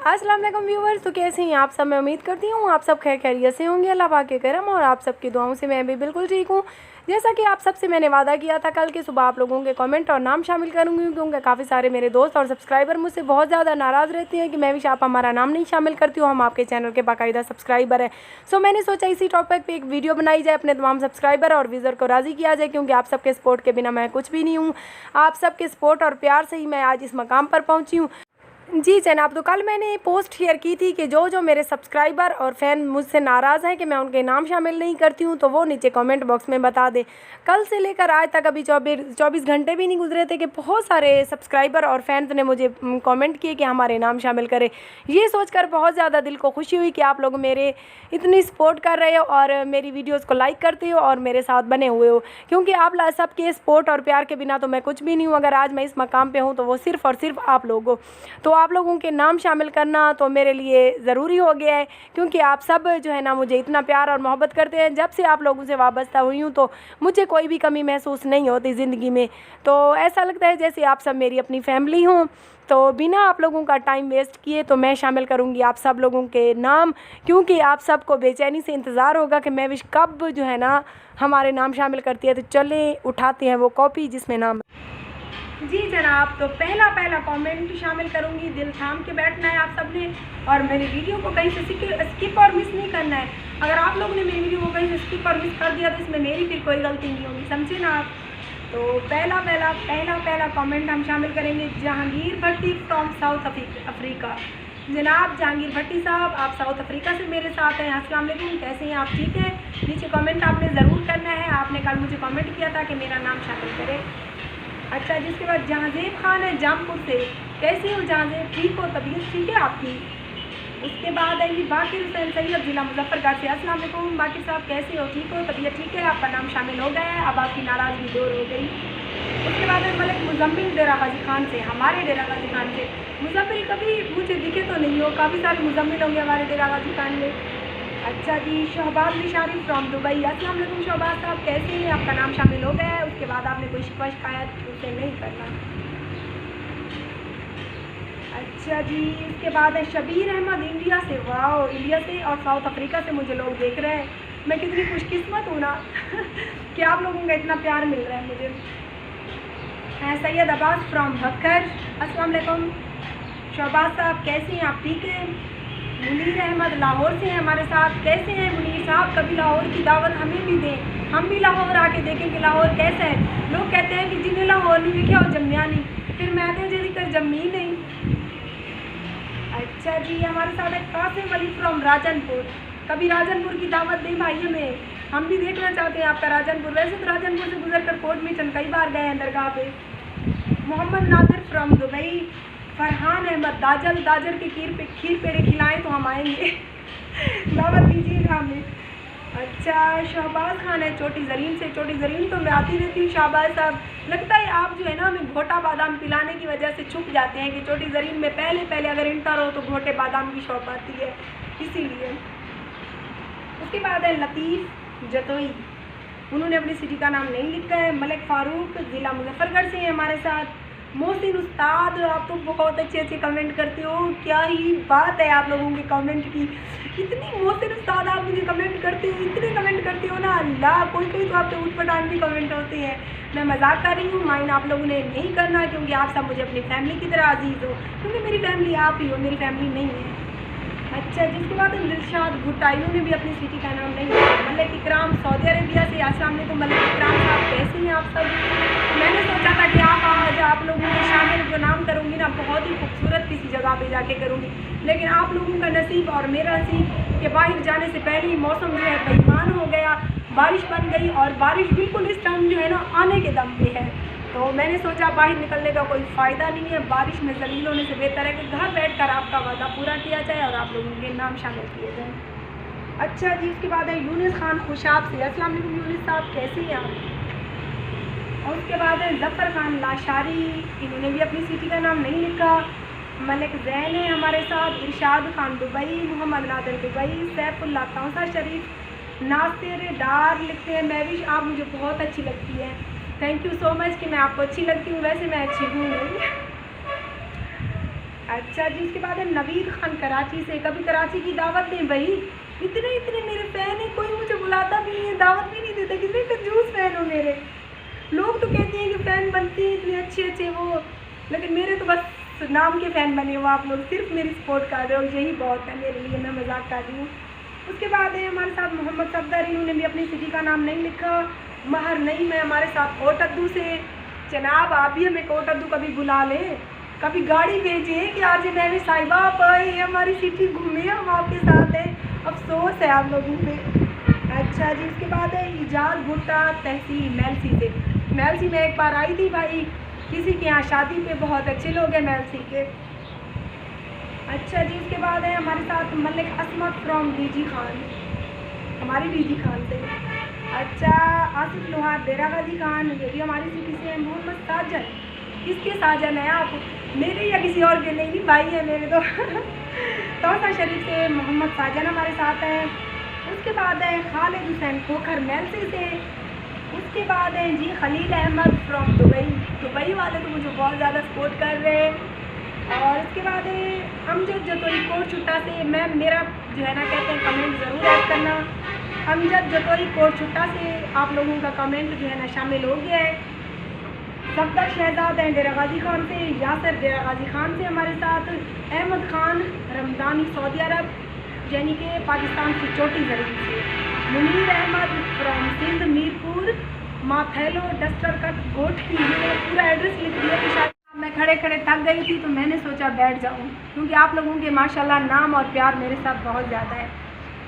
अस्सलाम वालेकुम व्यूवर्स, तो कैसे हैं आप सब। मैं उम्मीद करती हूँ आप सब खैर खैरियत से होंगे। अल्लाह पाक के करम और आप सबकी दुआओं से मैं भी बिल्कुल ठीक हूँ। जैसा कि आप सबसे मैंने वादा किया था कल की सुबह आप लोगों के कमेंट और नाम शामिल करूँगी, क्योंकि काफ़ी सारे मेरे दोस्त और सब्सक्राइबर मुझसे बहुत ज़्यादा नाराज़ रहते हैं कि मैं भी आप हमारा नाम नहीं शामिल करती हूँ, हम आपके चैनल के बाकायदा सब्सक्राइबर हैं। सो मैंने सोचा इसी टॉपिक पे एक वीडियो बनाई जाए, अपने तमाम सब्सक्राइबर और व्यूज़र को राज़ी किया जाए, क्योंकि आप सबके सपोर्ट के बिना मैं कुछ भी नहीं हूँ। आप सबके सपोर्ट और प्यार से ही मैं आज इस मकाम पर पहुँची हूँ। जी जनाब, तो कल मैंने पोस्ट शेयर की थी कि जो मेरे सब्सक्राइबर और फ़ैन मुझसे नाराज़ हैं कि मैं उनके नाम शामिल नहीं करती हूं, तो वो नीचे कमेंट बॉक्स में बता दें। कल से लेकर आज तक अभी 24 घंटे भी नहीं गुजरे थे कि बहुत सारे सब्सक्राइबर और फैंस ने मुझे कमेंट किए कि हमारे नाम शामिल करें। ये सोचकर बहुत ज़्यादा दिल को खुशी हुई कि आप लोग मेरे इतनी सपोर्ट कर रहे हो और मेरी वीडियोज़ को लाइक करते हो और मेरे साथ बने हुए हो, क्योंकि आप सबके सपोर्ट और प्यार के बिना तो मैं कुछ भी नहीं हूँ। अगर आज मैं इस मकाम पर हूँ तो वो सिर्फ़ और सिर्फ आप लोग हो। तो आप लोगों के नाम शामिल करना तो मेरे लिए ज़रूरी हो गया है, क्योंकि आप सब जो है ना मुझे इतना प्यार और मोहब्बत करते हैं। जब से आप लोगों से वाबस्ता हुई हूँ तो मुझे कोई भी कमी महसूस नहीं होती ज़िंदगी में। तो ऐसा लगता है जैसे आप सब मेरी अपनी फैमिली हों। तो बिना आप लोगों का टाइम वेस्ट किए तो मैं शामिल करूंगी आप सब लोगों के नाम, क्योंकि आप सबको बेचैनी से इंतज़ार होगा कि मैं विश कब जो है ना हमारे नाम शामिल करती है। तो चले उठाते हैं वो कॉपी जिसमें नाम। जी जनाब, तो पहला कमेंट शामिल करूंगी। दिल थाम के बैठना है आप सब ने और मेरी वीडियो को कहीं से स्किप और मिस नहीं करना है। अगर आप लोगों ने मेरी वीडियो को कहीं से स्किप और मिस कर दिया तो इसमें मेरी फिर कोई गलती नहीं होगी, समझे ना आप। तो पहला कमेंट हम शामिल करेंगे जहांगीर भट्टी फ्रॉम साउथ अफ्रीका। जनाब जहांगीर भट्टी साहब, आप साउथ अफ्रीका से मेरे साथ हैं। अस्सलाम वालेकुम, कैसे हैं आप, ठीक हैं। नीचे कमेंट आपने ज़रूर करना है। आपने कल मुझे कमेंट किया था कि मेरा नाम शामिल करें। अच्छा, जिसके बाद जहांजेब खान है जामपुर से, कैसी हो जहांजेब, ठीक हो, तबीयत ठीक है आपकी। उसके बाद है बाकिर हुसैन सैयद, जिला मुजफ्फरगढ़ से। अस्सलाम वालेकुम बाकिर साहब, कैसे हो, ठीक हो, तबीयत ठीक है, आपका नाम शामिल हो गया है, अब आपकी नाराज़गी दूर हो गई। उसके बाद है मलिक मुजम्मिल डेरा गाजी खान से, हमारे डेरा गाजी खान से। मुजम्मिल कभी मुझे दिखे तो नहीं हो, काफ़ी सारे मुजम्मिल होंगे हमारे डेरा गाजी खान में। अच्छा जी, शहबाज निशारी फ्रॉम दुबई। अस्सलाम वालेकुम शहबाज साहब, कैसे हैं, आपका नाम शामिल हो गया है। उसके बाद आपने कोई शिकवा शिकायत उसे नहीं करना। अच्छा जी, इसके बाद है शबीर अहमद इंडिया से। वाह, इंडिया से और साउथ अफ्रीका से मुझे लोग देख रहे हैं। मैं कितनी खुशकिस्मत हूँ ना कि आप लोगों का इतना प्यार मिल रहा है मुझे। सैयद अब्बास फ्रॉम भक्कर। अस्सलाम वालेकुम शहबाज साहब, कैसे हैं आप, ठीक हैं। मुनीर अहमद लाहौर से हैं हमारे साथ, कैसे हैं मुनीर साहब, कभी लाहौर की दावत हमें भी दें, हम भी लाहौर आके देखें कि लाहौर कैसा है। लोग कहते हैं कि जिन्हें लाहौर नहीं देखा और जम्मिया नहीं, फिर मैं तो जल्दी कर जम्मी नहीं। अच्छा जी, हमारे साथ है कासिम अली फ्रॉम राजनपुर। कभी राजनपुर की दावत दें भाई हमें, हम भी देखना चाहते हैं आपका राजनपुर। वैसे तो राजनपुर से गुजर कर कोट मीटन कई बार गए हैं दरगाह पे। Mohammad Nadir from Dubai. फरहान अहमद दाजर के खीर पेड़े खिलाएं तो हम आएंगे दावत दीजिएगा हमें। अच्छा, शहबाज खान है चोटी ज़रीन से। चोटी ज़रीन तो मैं आती रहती हूँ शहबाज साहब, लगता है आप जो है ना हमें घोटा बादाम पिलाने की वजह से छुप जाते हैं कि चोटी ज़रीन में पहले अगर इंटर हो तो घोटे बादाम की शॉप आती है, इसीलिए। उसके बाद है लतीफ़ जतोई, उन्होंने अपनी सिटी का नाम नहीं लिखा है। मलिक फ़ारूक ज़िला मुजफ्फरगढ़ से हैं हमारे साथ। मोहसिन उस्ताद, आप तो बहुत अच्छे कमेंट करते हो, क्या ही बात है आप लोगों के कमेंट की। इतनी मोहसिन उस्ताद आप मुझे कमेंट करते हो, इतने कमेंट करते हो ना अल्लाह, कोई तो आप पे उठ पटांग भी कमेंट होते हैं। मैं मजाक कर रही हूँ, माइंड आप लोगों ने नहीं करना, क्योंकि आप सब मुझे अपनी फैमिली की तरह अजीज़ हो, क्योंकि मेरी फैमिली आप ही हो, मेरी फैमिली नहीं है। अच्छा, जिसके बाद दिलशाद भुट्टा, इन्होंने भी अपनी सिटी का नाम नहीं लिया। मलिक इकराम सऊदी अरेबिया से। अस्सलाम वालेकुम मलिक इकराम साहब, कैसे हैं आप सब। मैंने सोचा था कि आज आप लोगों के शामिल जो नाम करूँगी ना बहुत ही खूबसूरत किसी जगह पे जाके करूँगी, लेकिन आप लोगों का नसीब और मेरा नसीब कि बाहर जाने से पहले ही मौसम जो है बेईमान हो गया, बारिश बन गई और बारिश बिल्कुल इस टाइम जो है ना आने के दम पे है। तो मैंने सोचा बाहर निकलने का कोई फ़ायदा नहीं है, बारिश में ज़लील होने से बेहतर है कि घर बैठकर आपका वादा पूरा किया जाए और आप लोगों के नाम शामिल किए जाएँ। अच्छा जी, इसके बाद है यूनिस खान खुशाब से। अस्सलाम वालेकुम यूनिस साहब, कैसे हैं आप। और उसके बाद है ज़फ़र खान लाशारी, इन्होंने भी अपनी सिटी का नाम नहीं लिखा। मलिक जैन है हमारे साथ। इरशाद खान दुबई। मोहम्मद नादिर दुबई। सैफुल्ला तौसा शरीफ। नासिर डार लिखते हैं, मैं भी आप मुझे बहुत अच्छी लगती है, थैंक यू सो मच कि मैं आपको अच्छी लगती हूँ, वैसे मैं अच्छी हूँ नहीं अच्छा जी, उसके बाद है नवीद खान कराची से। कभी कराची की दावत दें भाई, इतने इतने मेरे फ़ैन हैं, कोई मुझे बुलाता भी नहीं है, दावत भी नहीं देता। कितने कंजूस फ़ैन हो मेरे। लोग तो कहते हैं कि फ़ैन बनते हैं इतने अच्छे अच्छे वो, लेकिन मेरे तो बस नाम के फ़ैन बने हो आप लोग, सिर्फ मेरी सपोर्ट कर रहे हो, यही बहुत है मेरे लिए। मैं मजाक कर रही हूँ। उसके बाद है हमारे साथ मोहम्मद सफदर, इन्होंने भी अपनी सिटी का नाम नहीं लिखा। महर नहीं मैं हमारे साथ कोटद्दू से। जनाब आप भी हमें कोटद्दू कभी बुला लें, कभी गाड़ी भेजिए कि आज मैं भी साहिबा आप आए हमारी सिटी घूमे, हम आपके साथ हैं। अफसोस है आप लोगों पे। अच्छा जी, उसके बाद है इजाज़ भुट्टा तहसील मेलसी से। मेलसी में एक बार आई थी भाई, किसी के यहाँ शादी पे, बहुत अच्छे लोग हैं मेलसी के। अच्छा जी, उसके बाद है हमारे साथ मलिक असमत फ्रॉम डीजी खान, हमारी डीजी खान से। अच्छा, आसिफ लोहार डेरा गाजी खान, ये भी हमारी सिटी से है। मोहम्मद साजन, किसके साजन हैं आप, मेरे या किसी और के? नहीं भाई है मेरे तो। तौसा शरीफ से मोहम्मद साजन हमारे साथ हैं। उसके बाद है खालिद हुसैन खोखर मेलसी से। उसके बाद है जी Khalil Ahmed from Dubai. Dubai वाले तो मुझे बहुत ज़्यादा सपोर्ट कर रहे हैं। और उसके बाद है अमजद जतोई कोट छुट्टा से। मैम मेरा जो है ना कहते हैं कमेंट ज़रूर ऐड करना। अमजद जतोई कोट छुट्टा से आप लोगों का कमेंट जो है ना शामिल हो गया है। सफदर शहजाद हैं डेरा गाजी खान से। यासर डेरा गाजी खान से हमारे साथ। अहमद खान रमज़ानी सऊदी अरब यानी कि पाकिस्तान की चोटी ज़रीन से। मुनीर अहमद फ्रॉम सिंध मीरपुर माथैलो डस्टर कट गोट की। मैंने पूरा एड्रेस लिख दिया कि शायद मैं खड़े खड़े थक गई थी तो मैंने सोचा बैठ जाऊं, क्योंकि आप लोगों के माशाल्लाह नाम और प्यार मेरे साथ बहुत ज़्यादा है।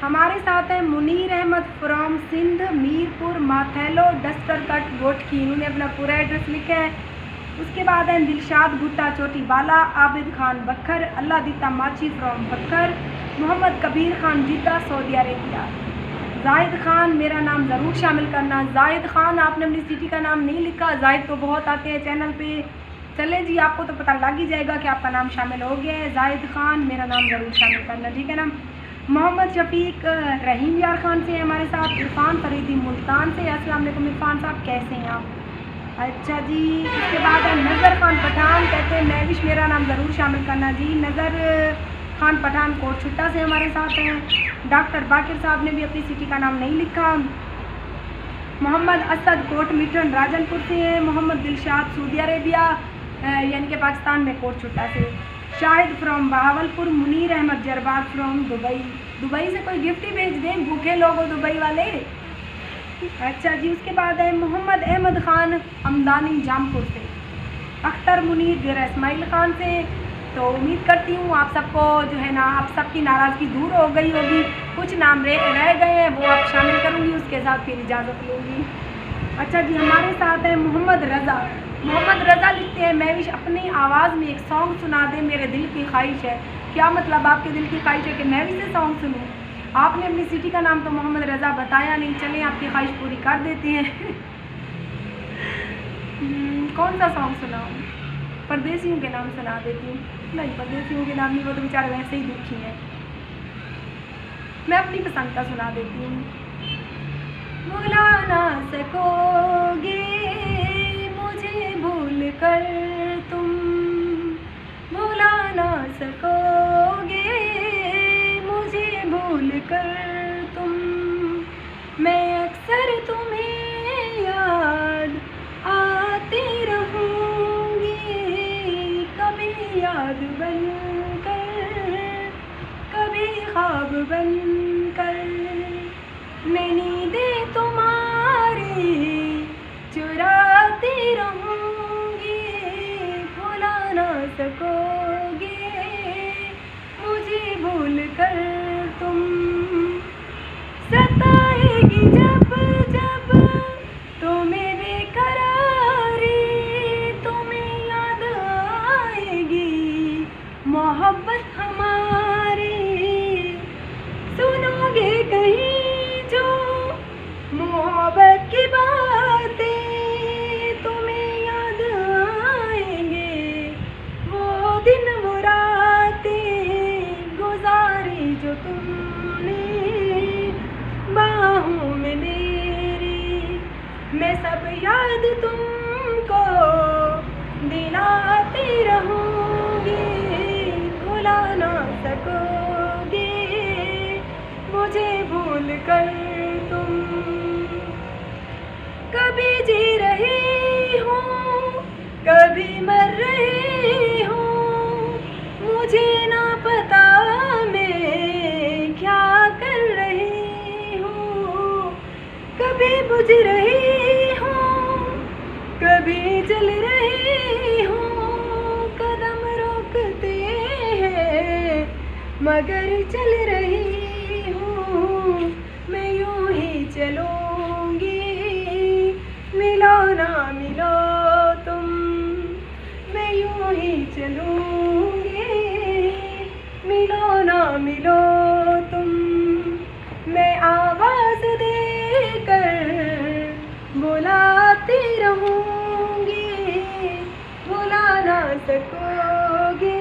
हमारे साथ है मुनीर अहमद फ्रॉम सिंध मीरपुर माथैलो डस्टर कट गोट की। इन्होंने अपना पूरा एड्रेस लिखा है। उसके बाद है दिलशाद भुट्टा चोटी बाला। आबिद खान बखर अल्लाह दिता माची फ्रॉम बखर। मोहम्मद कबीर खान जिद्दा सऊदी अरेबिया। जाहिद खान मेरा नाम ज़रूर शामिल करना। जाहिद खान आपने अपनी सिटी का नाम नहीं लिखा, जाहिद तो बहुत आते हैं चैनल पे। चले जी, आपको तो पता लग ही जाएगा कि आपका नाम शामिल हो गया है। जाहिद खान मेरा नाम ज़रूर शामिल करना, ठीक है ना। मोहम्मद शफीक रहीम यार खान से हमारे साथ। इरफान फरीदी मुल्तान से। अस्सलाम वालेकुम इरफान साहब, कैसे हैं आप? अच्छा जी, इसके बाद है नज़र खान पठान, कहते हैं महविश मेरा नाम ज़रूर शामिल करना जी। नज़र खान पठान कोट छुट्टा से हमारे साथ हैं। डॉक्टर बाकिर साहब ने भी अपनी सिटी का नाम नहीं लिखा। मोहम्मद असद कोट मिठन राजनपुर से हैं। मोहम्मद दिलशाद सऊदी अरेबिया यानी कि पाकिस्तान में कोट छुट्टा से। शाहिद फ्रॉम बहावलपुर। मुनीर अहमद जरबार फ्रॉम दुबई। दुबई से कोई गिफ्ट ही भेज दें, भूखे लोग हो दुबई वाले। अच्छा जी, उसके बाद है मोहम्मद अहमद खान हमदानी जामपुर से। अख्तर मुनीर डेरा इस्माइल खान से। तो उम्मीद करती हूँ आप सबको जो है ना, आप सबकी नाराज़गी दूर हो गई होगी। कुछ नाम रह गए हैं, वो आप शामिल करूँगी, उसके साथ फिर इजाज़त लूँगी। अच्छा जी, हमारे साथ है मोहम्मद रज़ा। मोहम्मद रज़ा लिखते हैं महविश अपनी आवाज़ में एक सॉन्ग सुना दे, मेरे दिल की ख्वाहिश है। क्या मतलब आपके दिल की ख्वाहिश है कि महविश से सॉन्ग सुनूँ? आपने अपनी सिटी का नाम तो मोहम्मद रज़ा बताया नहीं, चलें आपकी ख्वाहिश पूरी कर देते हैं। कौन सा सॉन्ग सुनाऊँ? परदेसियों के नाम सुना देती हूँ। नहीं, परदेसियों के नाम नहीं, वो तो बेचारे वैसे ही दुखी हैं। मैं अपनी पसंद का सुना देती हूँ। भुला ना सकोगे मुझे भूल कर तुम, भुला ना सकोगे मुझे भूल कर तुम, मैं अक्सर तुम्हें याद आती रहूँगी, कभी याद बन कर, कभी ख्वाब बन कर, मैं नींदें तुम्हारी चुराती रहूँगी, भुला ना सकोगे मुझे भूल कर तुम, सताएगी जब जब तुम्हें बेकरारी, तुम्हें याद आएगी मोहब्बत हमारी, सुनोगे कहीं जो मोहब्बत की बातें, तुम्हें याद आएंगे वो दिन वो रातें गुजारी जो तुमने बाहों में मेरी, मैं सब याद तुमको दिलाती रहूँगी, सकोगे मुझे भूल कर तुम। कभी जी रही हूँ कभी मर रही हूँ, मुझे ना पता मैं क्या कर रही हूँ। कभी बुझ रही हूँ कभी जल रही हूँ, कदम रोकते हैं मगर चल रही हूँ। मैं यूं ही चलूँगी मिलो ना मिलो तुम, मैं यूं ही चलूँगी मिलो ना मिलो तुम। मैं आवाज़ देकर बुलाती रहूँगी, बुला ना सकोगे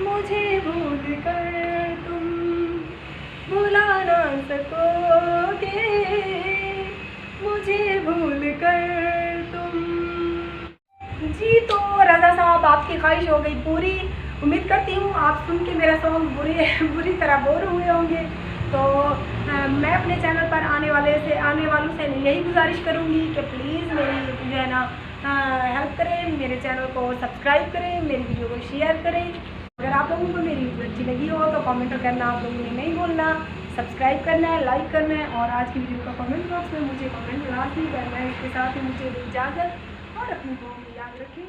मुझे भूल कर तुम, बुला ना सकोगे मुझे भूल कर तुम। जी तो रज़ा साहब आपकी ख्वाहिश हो गई पूरी। उम्मीद करती हूँ आप सुन के मेरा सॉन्ग बुरी तरह बोर हुए होंगे। तो मैं अपने चैनल पर आने वालों से यही गुजारिश करूँगी कि प्लीज़ मेरी जो है ना हेल्प करें, मेरे चैनल को सब्सक्राइब करें, मेरी वीडियो को शेयर करें। अगर आप लोगों को मेरी वीडियो अच्छी लगी हो तो कमेंट करना आप लोगों ने नहीं भूलना, सब्सक्राइब करना है, लाइक करना है और आज की वीडियो का कमेंट बॉक्स में मुझे कमेंट लाजमी करना है। इसके साथ ही मुझे इजाज़त और अपनी दुआ में याद रखें।